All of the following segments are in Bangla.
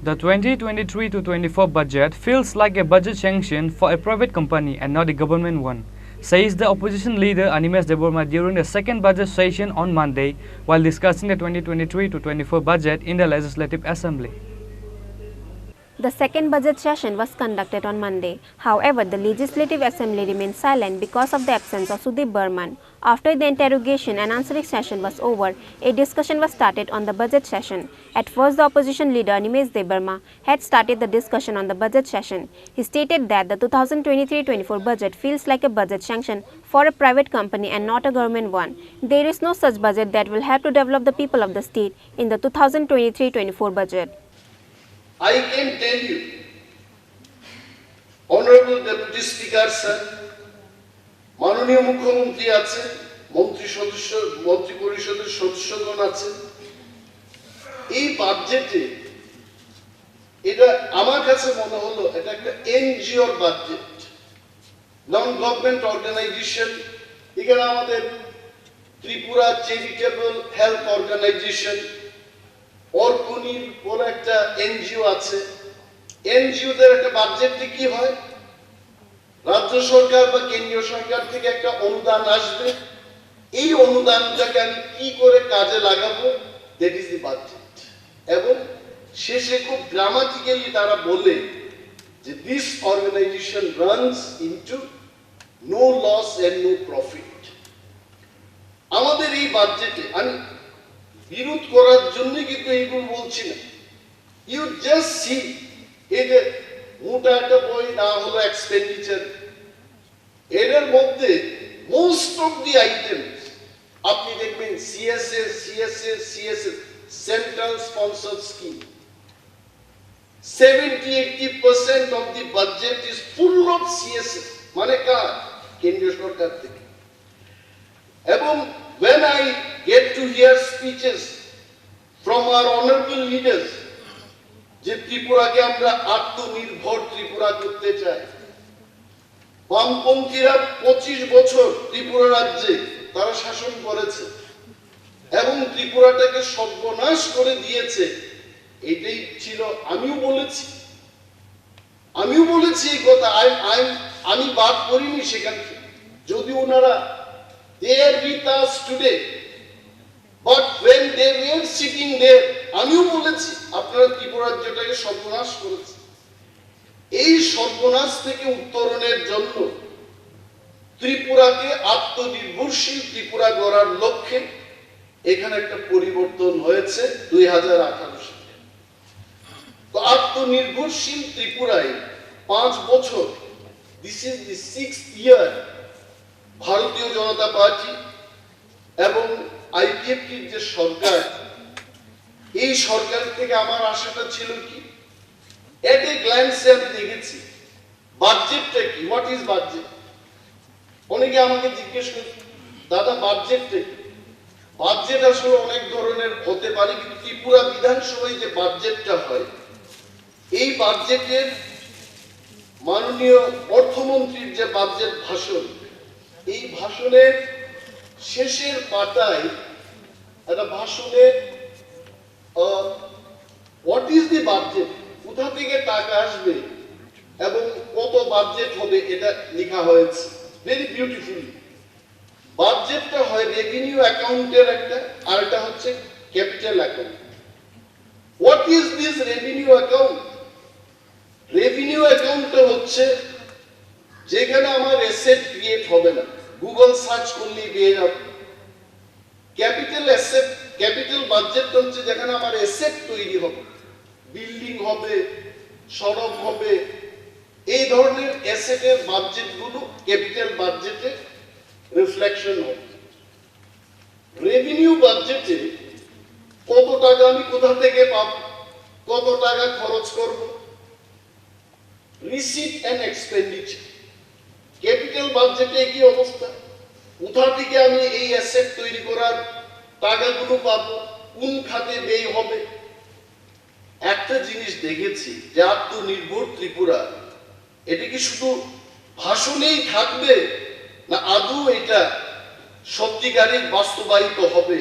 The 2023 to 24 budget feels like a budget sanction for a private company and not a government one, says the opposition leader Animesh Deborma during the second budget session on Monday while discussing the 2023 to 24 budget in the Legislative Assembly. The second budget session was conducted on Monday. However, the Legislative Assembly remained silent because of the absence of Sudeep Burman. After the interrogation and answering session was over, a discussion was started on the budget session. At first, the opposition leader Animesh Deborma had started the discussion on the budget session. He stated that the 2023-24 budget feels like a budget sanction for a private company and not a government one. There is no such budget that will help to develop the people of the state in the 2023-24 budget. I can tell you, Honorable Deputy Speaker sir, মাননীয় মুখ্যমন্ত্রী আছেন, মন্ত্রী পরিষদের সদস্যগণ আছেন, এই বাজেটে এটা আমার কাছে মনে হলো এটা একটা এনজিওর বাজেট, নন গভর্নমেন্ট অর্গানাইজেশন। এখানে আমাদের ত্রিপুরা চ্যারিটেবল হেলথ অর্গানাইজেশন অর্কনির বলে একটা এনজিও আছে। এনজিওদের একটা বাজেটে কি হয়, রাজ্য সরকার বা কেন্দ্রীয় সরকার থেকে একটা অনুদান আসবে, এই অনুদানটাকে আমি কি করে কাজে লাগাবো, দ্যাট ইজ দি বাজেট। এবং শেষে খুব গ্রামাটিক্যালি তারা বলে যে this organization runs into no loss and no profit. আমাদের এই বাজেটে আমি বিরোধ করার জন্য কিন্তু এইগুলো বলছি না, ইউ জাস্ট সি এই যে মোটা একটা বই না হলো এক্সপেন্ডিচার, এর মধ্যে মোস্ট অফ দি আইটেমস আপনি দেখবেন CSS central sponsored scheme, 70-80% of the budget is full of CSS, মানে কার, কেন্দ্রীয় সরকার থেকে। এবং when I get to hear speeches from our honorable leaders যে ত্রিপুরাকে আমরা আত্মনির্ভর ত্রিপুরা করতে চাই, বামপন্থীরা 25 বছর ত্রিপুরা রাজ্যে তারা শাসন করেছে এবং ত্রিপুরাটাকে সর্বনাশ করে দিয়েছে, এটাই ছিল। আমিও বলেছি এই কথা, আমি বাদ করিনি সেখান থেকে, যদি ওনারা they are with us today, but when they were sitting there আমিও বলেছি আপনারা ত্রিপুরা রাজ্যটাকে সর্বনাশ করেছে। এই সর্বনাশ থেকে উত্তরণের জন্য ত্রিপুরাকে আত্মনির্ভরশীল ত্রিপুরা গড়ার লক্ষ্যে এখানে একটা পরিবর্তন হয়েছে 2018 সালে। তো আত্মনির্ভরশীল ত্রিপুরায় 5 বছর, দিস ইজ দি 6th ইয়ার ভারতীয় জনতা পার্টি এবং আইপিএফটির যে সরকার, এই সরকার থেকে আমার আশাটা ছিল কি, এট এ গ্ল্যান্সে আমি দেখেছি বাজেটটা কি, হোয়াট ইজ বাজেট। অনেকে আমাকে জিজ্ঞেস করে দাদা বাজেটটা কি, বাজেট আসলে অনেক ধরনের হতে পারে, কিন্তু ত্রিপুরা বিধানসভায় যে বাজেটটা হয়, এই বাজেটের মাননীয় অর্থমন্ত্রীর যে বাজেট ভাষণ, এই ভাষণের শেষের পাতায় একটা ভাষণে হোয়াট ইজ দি বাজেট, কোথা থেকে টাকা আসবে এবং কত বাজেট হবে, এটা লেখা হয়েছে ভেরি বিউটিফুলি। বাজেটটা হয় রেভিনিউ অ্যাকাউন্টের একটা, আর এটা হচ্ছে capital account. What is this revenue account? Revenue অ্যাকাউন্টটা হচ্ছে যেখানে আমার অ্যাসেট ক্রিয়েট হবে না, গুগল সার্চ করলেই পেয়ে যাব। ক্যাপিটাল অ্যাসেট, ক্যাপিটাল বাজেটটা হচ্ছে যেখানে আমার অ্যাসেট তৈরি হবে, বিল্ডিং হবে, সড়ক হবে, এই ধরনের অ্যাসেটের বাজেটগুলো ক্যাপিটাল বাজেটে রিফ্লেকশন হবে। রেভিনিউ বাজেটে কত টাকা আমি কোথা থেকে পাবো, কত টাকা খরচ করব, রিসিট এন্ড এক্সপেন্ডিচার। ক্যাপিটাল বাজেটে কি অবস্থা, কোথা থেকে আমি এই অ্যাসেট তৈরি করার টাকাগুলো পাবো, কোন খাতে ব্যয় হবে। একটা জিনিস দেখেছি যে আত্মনির্ভর ত্রিপুরা, এটা কি শুধু ভাষণেই থাকবে না আদৌ এটা সত্যিকারের বাস্তবায়িত হবে?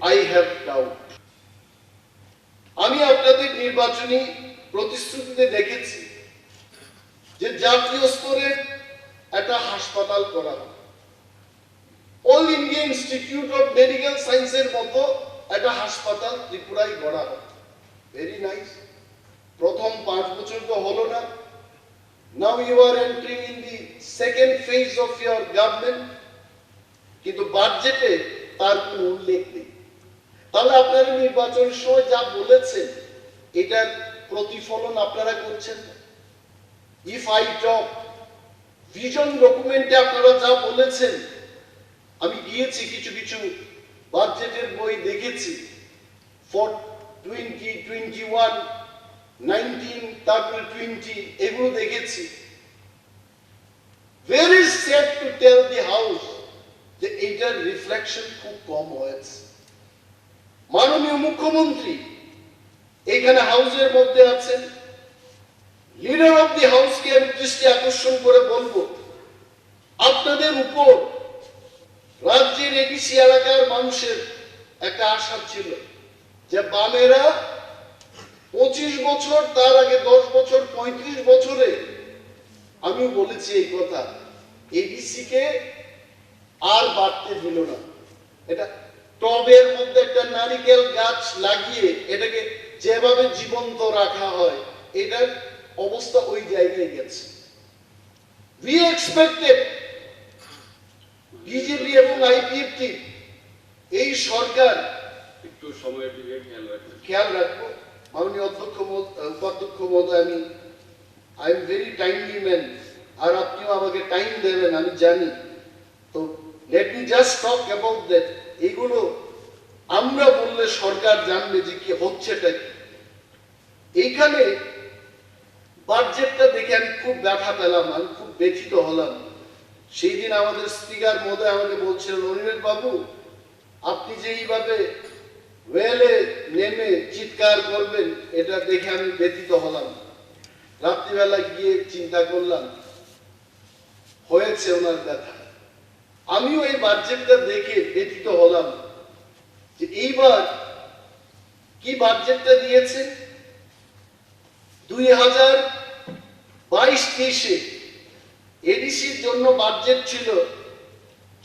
I have doubt. আমি আপনাদের নির্বাচনী প্রতিশ্রুতিতে দেখেছি যে জাতীয় স্তরে একটা হাসপাতাল করা হবে, All India Institute of Medical সায়েন্সের মতো একটা হাসপাতাল ত্রিপুরায় গড়া হবে। Very nice. প্রথম 5 বছর তো হলো না। Now you are entering in the second phase of your government, কিন্তু বাজেটে তার কোনো উল্লেখ নেই। তাহলে আপনারা নির্বাচনের সময় যা বলেছেন এটার প্রতিফলন আপনারা করছেন না। ইফ আই টক ভিশন ডকুমেন্টে আপনারা যা বলেছেন, আমি গিয়েছি কিছু কিছু বাজেটের বই দেখেছি, ফর 2021, 19, তারপরে 20 এগুলো দেখেছি। Very sad to tell the house যে এটার রিফ্লেকশন খুব কম হয়েছে। মাননীয় মুখ্যমন্ত্রী এখানে হাউসের মধ্যে আছেন, লিডার অফ দি হাউসকে আমি দৃষ্টি আকর্ষণ করে বলবো, আপনাদের উপর রাজ্যের এডিসি এলাকার মানুষের একটা আশা ছিল যে বামেরা 25 বছর, তার আগে 10 বছর, 35 বছরে, আমি বলেছি এই কথা, এডিসি কে আর বাড়তে দিল না। এটা টবের মধ্যে একটা নারিকেল গাছ লাগিয়ে এটাকে যেভাবে জীবন্ত রাখা হয়, এটার অবস্থা ওই জায়গায় গেছে। We expected বিজেপি এবং আইপিএফটি এই সরকার একটু সময়ের দিকে খেয়াল রাখবো। মাননীয় উপাধ্যক্ষ মহোদয়, I am very timely man, আর আপনিও আমাকে টাইম দেবেন আমি জানি। তো let me just talk about that. এগুলো আমরা বললে সরকার জানবে যে কি হচ্ছেটা কি। এইখানে বাজেটটা দেখে আমি খুব ব্যথা পেলাম, আমি খুব ব্যথিত হলাম। সেই দিন আমাদের স্পিকার মহোদয় আমাকে বলছিলেন, অনিমেষ বাবু আপনি যে এইভাবে ওয়েলে নেমে চিৎকার করবেন, এটা দেখে আমি ব্যথিত হলাম। রাত্রিবেলা গিয়ে চিন্তা করলাম, হয়েছে ওনার ব্যথা। আমিও এই বাজেটটা দেখে ব্যথিত হলাম যে এইবার কি বাজেটটা দিয়েছে। 2022-23-এ এডিসির জন্য বাজেট ছিল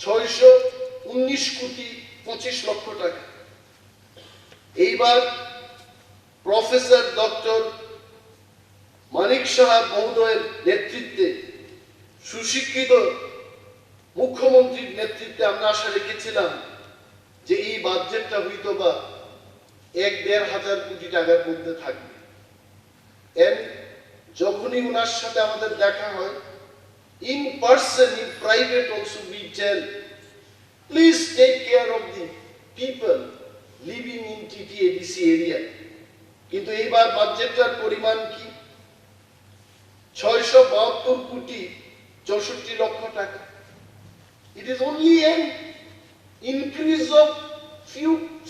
619,25,00,000 টাকা। এইবার প্রফেসর ডক্টর মানিক সাহা মহোদয়ের নেতৃত্বে, সুশিক্ষিত মুখ্যমন্ত্রীর নেতৃত্বে আমরা আশা রেখেছিলাম যে এই বাজেটটা হয়তো বা 1-1.5 হাজার কোটি টাকার মধ্যে থাকবে। যখনই ওনার সাথে আমাদের দেখা হয়, in person, in private also we tell, please take care of the people living in TTADC area. কিন্তু এইবার বাজেটটার পরিমাণ কি? 672,64,00,000 টাকা। It is only an increase of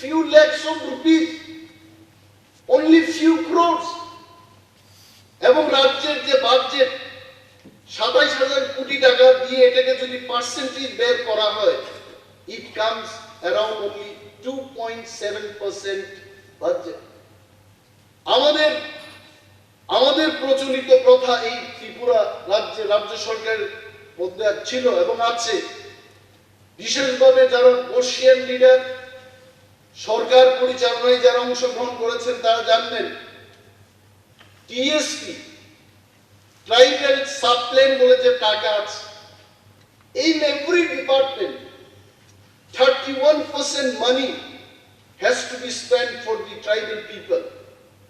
few lakhs of rupees, only few crores. এবং রাজ্যের যে বাজেট 27,000 কোটি টাকা দিয়ে এটাকে যদি পার্সেন্টেজ বের করা হয়, it comes around only 2.7% budget. আমাদের প্রচলিত প্রথা এই ত্রিপুরা রাজ্য সরকারের মধ্যে ছিল এবং আছে, বিশেষভাবে যারা বর্ষিয়ান লিডার, সরকার পরিচালনায় যারা অংশগ্রহণ করেছেন তারা জানবেন, টিএসপি ট্রাইবাল সাবপ্ল্যান বলে যে টাকা আছে, in every department 31% money has to be spent for the tribal people,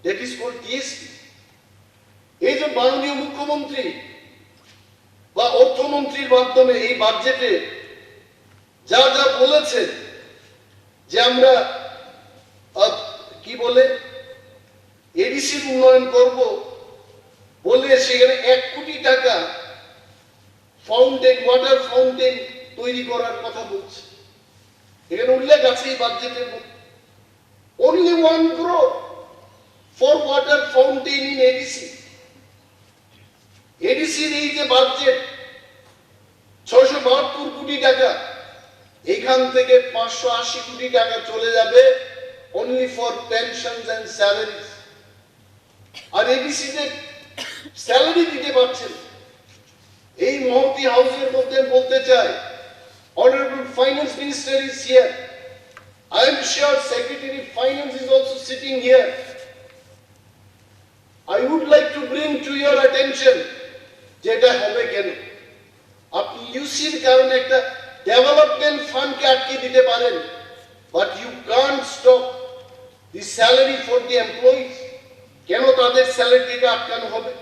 that is called TSP. এই যে মাননীয় মুখ্যমন্ত্রী বা অর্থমন্ত্রীর মাধ্যমে এই বাজেটে যা যা বলেছেন যে আমরা কি বলে এডিসির উন্নয়ন করব বলে, সেখানে 1 কোটি টাকা ওয়াটার ফাউন্টেন তৈরি করার কথা বলছে। এখানে উল্লেখ আছে এই বাজেটের মধ্যে, only 1 crore for water fountain in ADC. এডিসির এই যে বাজেট 672 কোটি টাকা, এখান থেকে 580 কোটি টাকা চলে যাবে only for pensions and salaries. আর এবিসিতে স্যালারি দিতে পারছেন। এই মহতি হাউসের মধ্যে বলতে চাই, Honorable Finance Minister is here. I am sure Secretary of Finance is also sitting here. I would like to bring to your attention যেটা হবে কেন। আপনি ইউসির কারণে একটা ডেভেলপমেন্ট ফান্ডকে আটকে দিতে পারেন, but you can't stop the salary for the employees. কেন তাদের স্যালারিটা আটকানো হবে?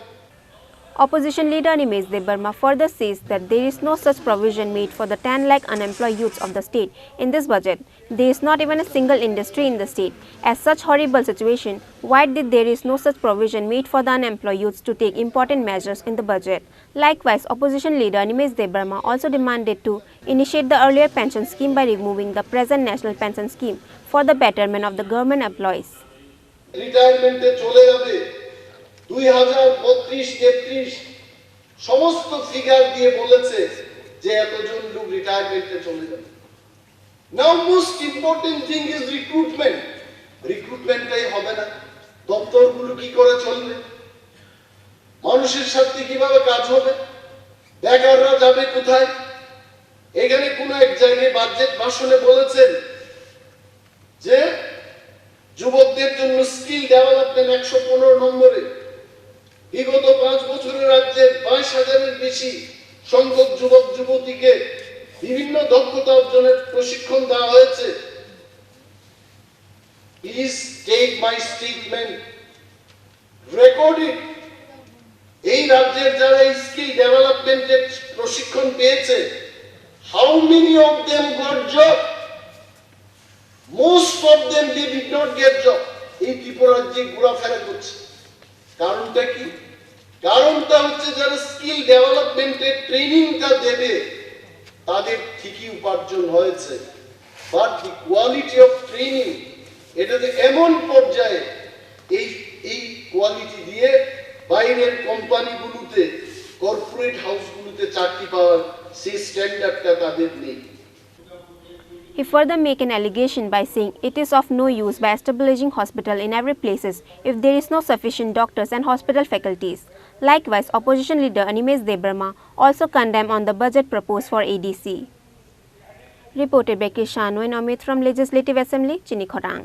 Opposition leader Animesh Debarma further says that there is no such provision made for the 10 lakh unemployed youths of the state in this budget. There is not even a single industry in the state. As such horrible situation, why did there is no such provision made for the unemployed youths to take important measures in the budget? Likewise, opposition leader Animesh Debarma also demanded to initiate the earlier pension scheme by removing the present national pension scheme for the betterment of the government employees. রিটায়ারমেন্টে চলে যাবে 2032-33 সমস্ত ফিগার দিয়ে বলেছে যে এতজন লোক রিটায়ারমেন্টে চলে যাবে। Now most important thing is recruitment. রিক্রুটমেন্টটাই হবে না, দপ্তরগুলো কি করে চলবে, মানুষের সাথে কিভাবে কাজ হবে, বেকাররা যাবে কোথায়? এখানে কোন এক জায়গায় বাজেট ভাষণে বলেছেন যে যুবকদের জন্য স্কিল ডেভেলপমেন্ট 115 নম্বরে। বিগত 5 বছরে রাজ্যে 22,000-এর বেশি সংখ্যক যুবক যুবতীকে বিভিন্ন দক্ষতা অর্জনের প্রশিক্ষণ দেওয়া হয়েছে। Please take my statement, record it. এই রাজ্যের যারা স্কিল ডেভেলপমেন্টের প্রশিক্ষণ পেয়েছে, how many of them got job? Most of them they did not get job. এই ত্রিপুরা রাজ্যে ঘোরাফেরা করছে। কারণটা কি? কারণটা হচ্ছে যারা স্কিল ডেভেলপমেন্টের ট্রেনিংটা দেবে তাদের ঠিকই উপার্জন হয়েছে, but the quality of training এটাতে এমন পর্যায়ে এই কোয়ালিটি দিয়ে বাইরের কোম্পানিগুলোতে, কর্পোরেট হাউসগুলোতে চাকরি পাওয়ার সেই স্ট্যান্ডার্ডটা তাদের নেই। He further make an allegation by saying it is of no use by establishing hospital in every places if there is no sufficient doctors and hospital faculties. Likewise, opposition leader Animesh Debarma also condemned on the budget proposed for ADC. Reported by Krishanu and Amit from Legislative Assembly, Chinikhorang.